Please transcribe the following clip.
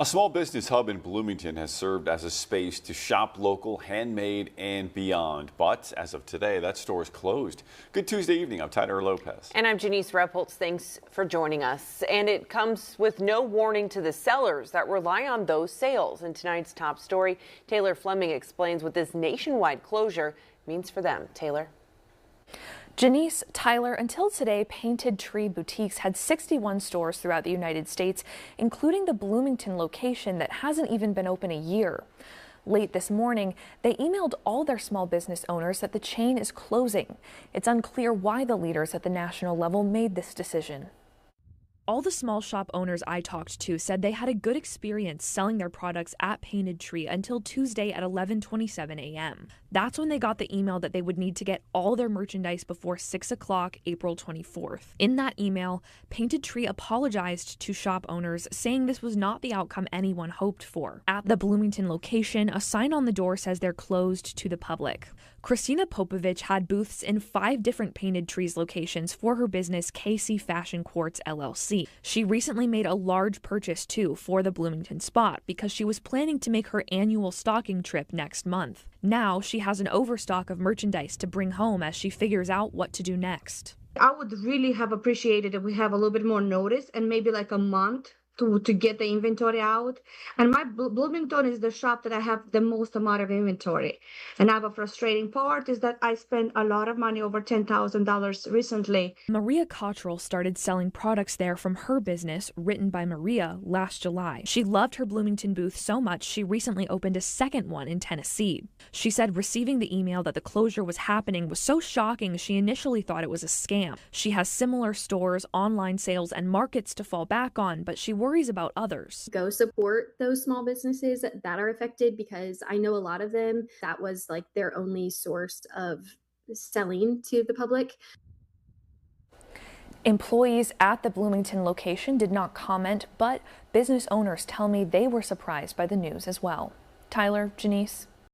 A small business hub in Bloomington has served as a space to shop local, handmade, and beyond. But as of today, that store is closed. Good Tuesday evening. I'm Tyler Lopez. And I'm Janice Repholtz. Thanks for joining us. And it comes with no warning to the sellers that rely on those sales. In tonight's top story, Taylor Fleming explains what this nationwide closure means for them. Taylor. Janice, Tyler, until today, Painted Tree Boutiques had 61 stores throughout the United States, including the Bloomington location that hasn't even been open a year. Late this morning, they emailed all their small business owners that the chain is closing. It's unclear why the leaders at the national level made this decision. All the small shop owners I talked to said they had a good experience selling their products at Painted Tree until Tuesday at 11:27 a.m. That's when they got the email that they would need to get all their merchandise before 6 o'clock, April 24th. In that email, Painted Tree apologized to shop owners, saying this was not the outcome anyone hoped for. At the Bloomington location, a sign on the door says they're closed to the public. Christina Popovich had booths in 5 different Painted Trees locations for her business KC Fashion Quartz LLC. She recently made a large purchase too for the Bloomington spot because she was planning to make her annual stocking trip next month. Now she has an overstock of merchandise to bring home as she figures out what to do next. I would really have appreciated if we have a little bit more notice and maybe like a month to get the inventory out. And my Bloomington is the shop that I have the most amount of inventory. And I have a frustrating part is that I spent a lot of money, over $10,000 recently. Maria Cottrell started selling products there from her business, Written by Maria, last July. She loved her Bloomington booth so much she recently opened a second one in Tennessee. She said receiving the email that the closure was happening was so shocking she initially thought it was a scam. She has similar stores, online sales, and markets to fall back on, but she worries about others. Go support those small businesses that are affected, because I know a lot of them, that was like their only source of selling to the public. Employees at the Bloomington location did not comment, but business owners tell me they were surprised by the news as well. Tyler, Janice.